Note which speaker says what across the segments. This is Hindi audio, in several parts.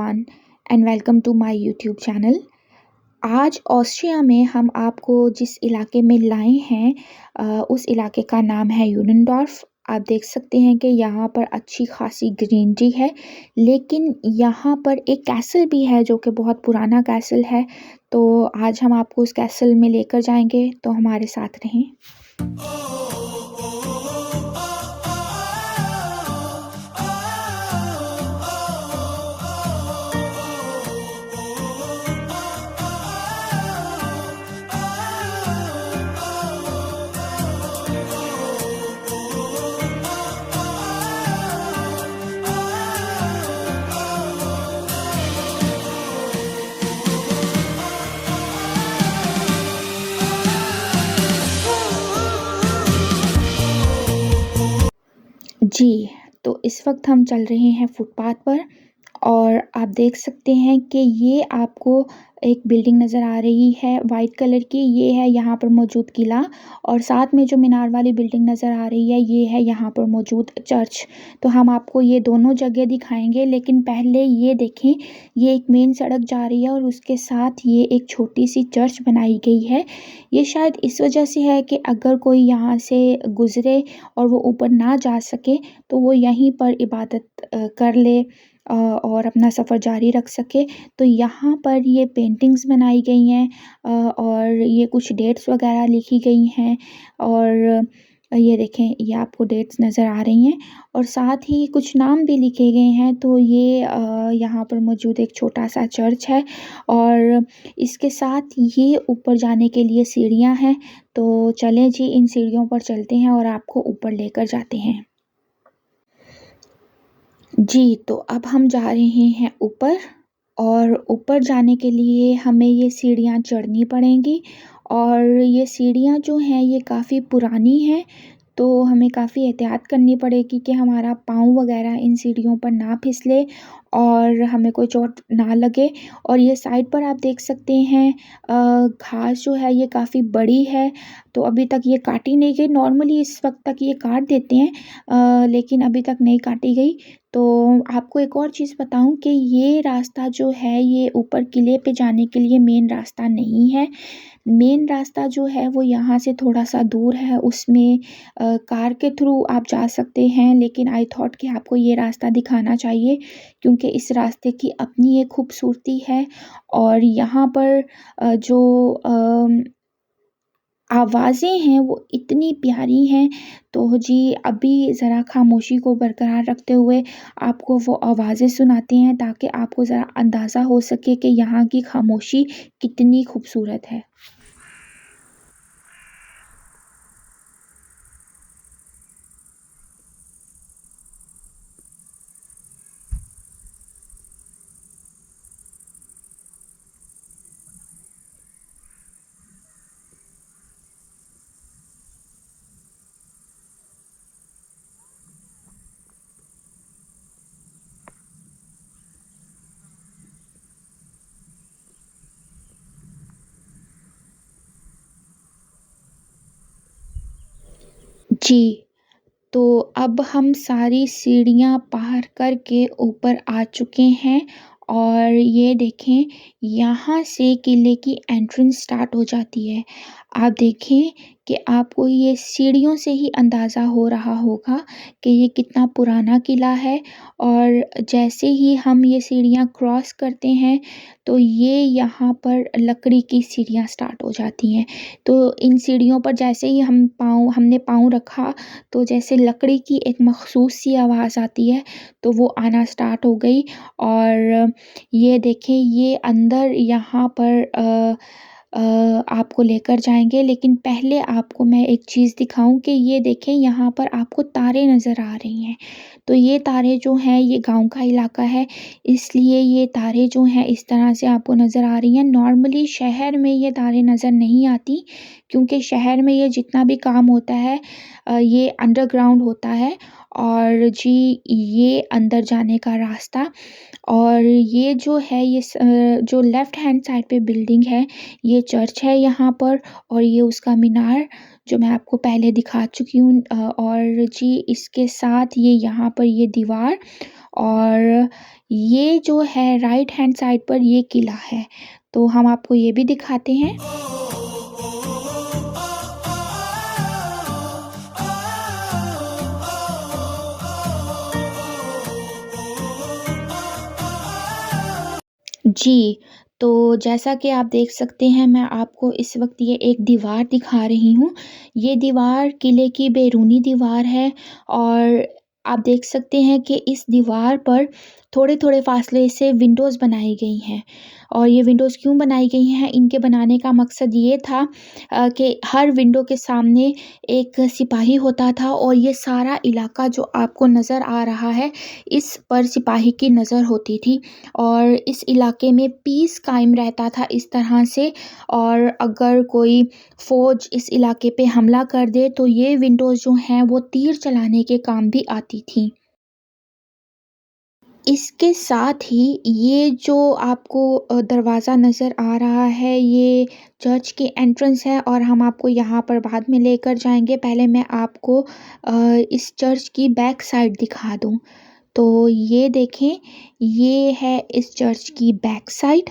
Speaker 1: Everyone and welcome to my YouTube channel. आज ऑस्ट्रिया में हम आपको जिस इलाके में लाए हैं उस इलाके का नाम है यूडेनडॉर्फ। आप देख सकते हैं कि यहाँ पर अच्छी खासी ग्रीनरी है, लेकिन यहाँ पर एक कैसल भी है जो कि बहुत पुराना कैसल है। तो आज हम आपको उस कैसल में लेकर जाएंगे, तो हमारे साथ रहें। जी, तो इस वक्त हम चल रहे हैं फुटपाथ पर और आप देख सकते हैं कि ये आपको एक बिल्डिंग नज़र आ रही है वाइट कलर की। ये है यहाँ पर मौजूद किला, और साथ में जो मीनार वाली बिल्डिंग नज़र आ रही है ये है यहाँ पर मौजूद चर्च। तो हम आपको ये दोनों जगह दिखाएंगे, लेकिन पहले ये देखें, ये एक मेन सड़क जा रही है और उसके साथ ये एक छोटी सी चर्च बनाई गई है। ये शायद इस वजह से है कि अगर कोई यहाँ से गुज़रे और वो ऊपर ना जा सके तो वो यहीं पर इबादत कर ले और अपना सफ़र जारी रख सके। तो यहाँ पर ये पेंटिंग्स बनाई गई हैं और ये कुछ डेट्स वगैरह लिखी गई हैं, और ये देखें, ये आपको डेट्स नज़र आ रही हैं और साथ ही कुछ नाम भी लिखे गए हैं। तो ये यहाँ पर मौजूद एक छोटा सा चर्च है और इसके साथ ये ऊपर जाने के लिए सीढ़ियाँ हैं। तो चलें जी, इन सीढ़ियों पर चलते हैं और आपको ऊपर लेकर जाते हैं। जी, तो अब हम जा रहे हैं ऊपर, और ऊपर जाने के लिए हमें ये सीढ़ियाँ चढ़नी पड़ेंगी। और ये सीढ़ियाँ जो हैं ये काफ़ी पुरानी हैं, तो हमें काफ़ी एहतियात करनी पड़ेगी कि हमारा पाँव वगैरह इन सीढ़ियों पर ना फिसले और हमें कोई चोट ना लगे। और ये साइड पर आप देख सकते हैं घास जो है ये काफ़ी बड़ी है, तो अभी तक ये काटी नहीं गई। नॉर्मली इस वक्त तक ये काट देते हैं, लेकिन अभी तक नहीं काटी गई। तो आपको एक और चीज़ बताऊं कि ये रास्ता जो है ये ऊपर किले पे जाने के लिए मेन रास्ता नहीं है। मेन रास्ता जो है वो यहाँ से थोड़ा सा दूर है, उसमें कार के थ्रू आप जा सकते हैं, लेकिन आई थॉट कि आपको ये रास्ता दिखाना चाहिए क्योंकि इस रास्ते की अपनी एक खूबसूरती है। और यहाँ पर जो आवाज़ें हैं वो इतनी प्यारी हैं। तो जी, अभी ज़रा खामोशी को बरकरार रखते हुए आपको वो आवाज़ें सुनाते हैं ताकि आपको ज़रा अंदाज़ा हो सके कि यहाँ की खामोशी कितनी खूबसूरत है। जी, तो अब हम सारी सीढ़ियाँ पार करके ऊपर आ चुके हैं, और ये देखें, यहाँ से किले की एंट्रेंस स्टार्ट हो जाती है। आप देखें कि आपको ये सीढ़ियों से ही अंदाज़ा हो रहा होगा कि ये कितना पुराना किला है। और जैसे ही हम ये सीढ़ियाँ क्रॉस करते हैं तो ये यहाँ पर लकड़ी की सीढ़ियाँ स्टार्ट हो जाती हैं। तो इन सीढ़ियों पर जैसे ही हमने पाँव रखा तो जैसे लकड़ी की एक मखसूस सी आवाज़ आती है, तो वो आना स्टार्ट हो गई। और ये देखें, ये अंदर यहाँ पर आपको लेकर जाएंगे, लेकिन पहले आपको मैं एक चीज़ दिखाऊं कि ये देखें, यहाँ पर आपको तारे नज़र आ रही हैं। तो ये तारे जो हैं, ये गांव का इलाका है, इसलिए ये तारे जो हैं इस तरह से आपको नज़र आ रही हैं। नॉर्मली शहर में ये तारे नज़र नहीं आती, क्योंकि शहर में ये जितना भी काम होता है ये अंडरग्राउंड होता है। और जी, ये अंदर जाने का रास्ता, और ये जो है ये जो लेफ़्ट हैंड साइड पे बिल्डिंग है ये चर्च है यहाँ पर, और ये उसका मीनार जो मैं आपको पहले दिखा चुकी हूँ। और जी, इसके साथ ये यहाँ पर ये दीवार, और ये जो है राइट हैंड साइड पर ये किला है। तो हम आपको ये भी दिखाते हैं। जी, तो जैसा कि आप देख सकते हैं, मैं आपको इस वक़्त ये एक दीवार दिखा रही हूँ। ये दीवार किले की बैरूनी दीवार है और आप देख सकते हैं कि इस दीवार पर थोड़े-थोड़े फ़ासले से विंडोज़ बनाई गई हैं। और ये विंडोज़ क्यों बनाई गई हैं, इनके बनाने का मकसद ये था कि हर विंडो के सामने एक सिपाही होता था और ये सारा इलाका जो आपको नज़र आ रहा है, इस पर सिपाही की नज़र होती थी। और इस इलाके में पीस कायम रहता था इस तरह से। और अगर कोई फ़ौज इस इलाके पे हमला कर दे तो ये विंडोज़ जो हैं वो तीर चलाने के काम भी आती थीं। इसके साथ ही ये जो आपको दरवाज़ा नज़र आ रहा है, ये चर्च की एंट्रेंस है और हम आपको यहाँ पर बाद में लेकर जाएँगे। पहले मैं आपको इस चर्च की बैक साइड दिखा दूँ। तो ये देखें, ये है इस चर्च की बैक साइड।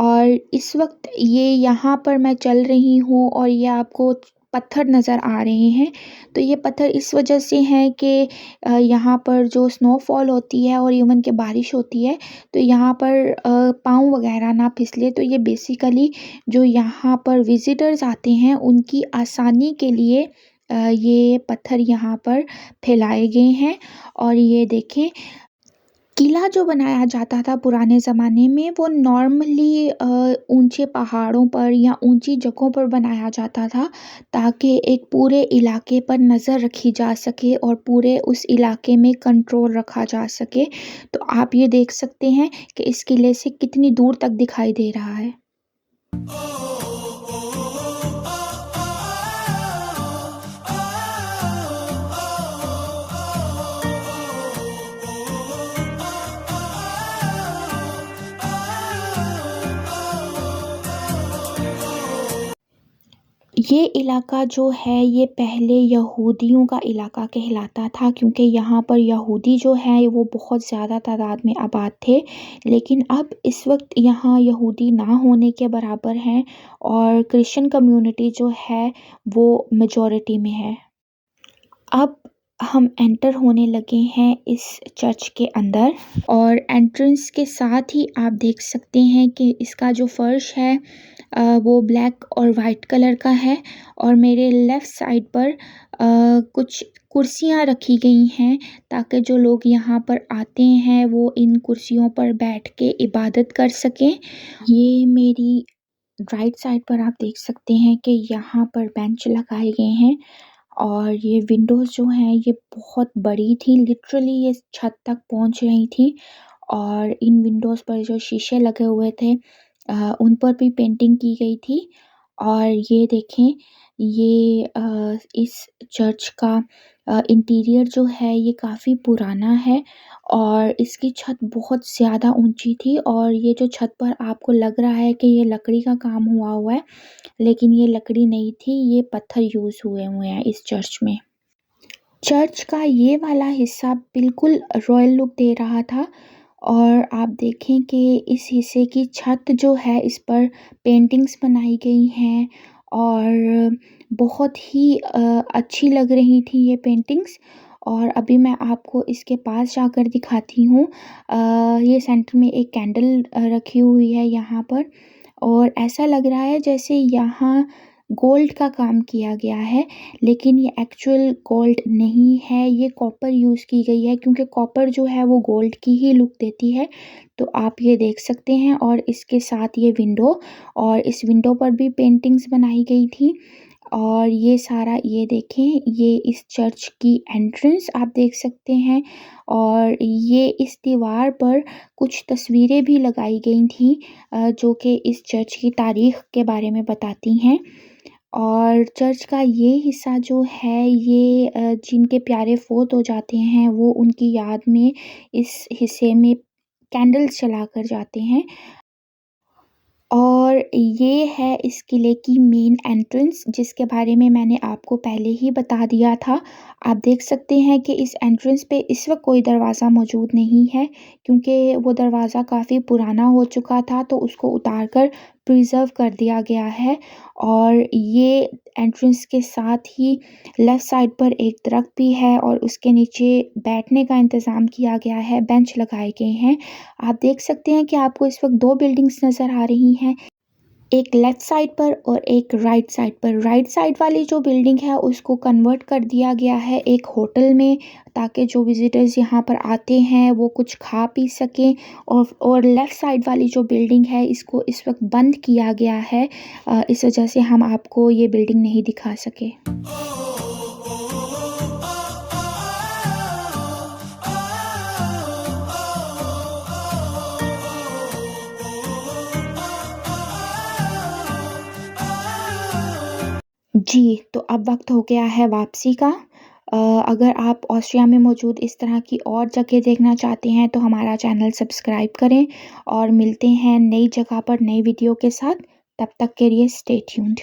Speaker 1: और इस वक़्त ये यहाँ पर मैं चल रही हूँ और ये आपको पत्थर नज़र आ रहे हैं। तो ये पत्थर इस वजह से हैं कि यहाँ पर जो स्नोफॉल होती है और इवन कि बारिश होती है, तो यहाँ पर पाँव वग़ैरह ना फिसले। तो ये बेसिकली जो यहाँ पर विज़िटर्स आते हैं, उनकी आसानी के लिए ये पत्थर यहाँ पर फैलाए गए हैं। और ये देखें, किला जो बनाया जाता था पुराने ज़माने में, वो नॉर्मली ऊंचे पहाड़ों पर या ऊंची जगहों पर बनाया जाता था, ताकि एक पूरे इलाके पर नज़र रखी जा सके और पूरे उस इलाके में कंट्रोल रखा जा सके। तो आप ये देख सकते हैं कि इस किले से कितनी दूर तक दिखाई दे रहा है। ये इलाका जो है, ये पहले यहूदियों का इलाका कहलाता था, क्योंकि यहाँ पर यहूदी जो हैं वो बहुत ज़्यादा तादाद में आबाद थे। लेकिन अब इस वक्त यहाँ यहूदी ना होने के बराबर हैं और क्रिश्चियन कम्युनिटी जो है वो मेजॉरिटी में है। अब हम एंटर होने लगे हैं इस चर्च के अंदर। और एंट्रेंस के साथ ही आप देख सकते हैं कि इसका जो फर्श है वो ब्लैक और वाइट कलर का है। और मेरे लेफ़्ट साइड पर कुछ कुर्सियाँ रखी गई हैं, ताकि जो लोग यहाँ पर आते हैं वो इन कुर्सियों पर बैठ के इबादत कर सकें। ये मेरी राइट साइड पर आप देख सकते हैं कि यहाँ पर बेंच लगाए गए हैं। और ये विंडोज़ जो हैं ये बहुत बड़ी थी, लिटरली ये छत तक पहुँच रही थी। और इन विंडोज़ पर जो शीशे लगे हुए थे उन पर भी पेंटिंग की गई थी। और ये देखें, ये इस चर्च का इंटीरियर जो है ये काफ़ी पुराना है और इसकी छत बहुत ज़्यादा ऊंची थी। और ये जो छत पर आपको लग रहा है कि ये लकड़ी का काम हुआ हुआ है, लेकिन ये लकड़ी नहीं थी, ये पत्थर यूज़ हुए हुए हैं इस चर्च में। चर्च का ये वाला हिस्सा बिल्कुल रॉयल लुक दे रहा था। और आप देखें कि इस हिस्से की छत जो है, इस पर पेंटिंग्स बनाई गई हैं और बहुत ही अच्छी लग रही थी ये पेंटिंग्स। और अभी मैं आपको इसके पास जाकर दिखाती हूँ। ये सेंटर में एक कैंडल रखी हुई है यहाँ पर। और ऐसा लग रहा है जैसे यहाँ गोल्ड का काम किया गया है, लेकिन ये एक्चुअल गोल्ड नहीं है, ये कॉपर यूज़ की गई है, क्योंकि कॉपर जो है वो गोल्ड की ही लुक देती है। तो आप ये देख सकते हैं। और इसके साथ ये विंडो, और इस विंडो पर भी पेंटिंग्स बनाई गई थी। और ये सारा, ये देखें, ये इस चर्च की एंट्रेंस आप देख सकते हैं। और ये इस दीवार पर कुछ तस्वीरें भी लगाई गई थी जो कि इस चर्च की तारीख़ के बारे में बताती हैं। और चर्च का ये हिस्सा जो है, ये जिनके प्यारे फ़ौत हो जाते हैं वो उनकी याद में इस हिस्से में कैंडल्स जलाकर जाते हैं। और ये है इस किले की मेन एंट्रेंस, जिसके बारे में मैंने आपको पहले ही बता दिया था। आप देख सकते हैं कि इस एंट्रेंस पे इस वक्त कोई दरवाज़ा मौजूद नहीं है, क्योंकि वो दरवाज़ा काफ़ी पुराना हो चुका था, तो उसको उतार कर प्रिजर्व कर दिया गया है। और ये एंट्रेंस के साथ ही लेफ़्ट साइड पर एक दरख्त भी है और उसके नीचे बैठने का इंतज़ाम किया गया है, बेंच लगाए गए हैं। आप देख सकते हैं कि आपको इस वक्त दो बिल्डिंग्स नज़र आ रही हैं, एक लेफ़्ट साइड पर और एक राइट साइड पर। राइट साइड वाली जो बिल्डिंग है उसको कन्वर्ट कर दिया गया है एक होटल में, ताकि जो विज़िटर्स यहाँ पर आते हैं वो कुछ खा पी सकें। और लेफ़्ट साइड वाली जो बिल्डिंग है इसको इस वक्त बंद किया गया है, इस वजह से हम आपको ये बिल्डिंग नहीं दिखा सके। जी, तो अब वक़्त हो गया है वापसी का। अ, अगर आप ऑस्ट्रिया में मौजूद इस तरह की और जगह देखना चाहते हैं तो हमारा चैनल सब्सक्राइब करें, और मिलते हैं नई जगह पर नई वीडियो के साथ। तब तक के लिए स्टे ट्यून्ड।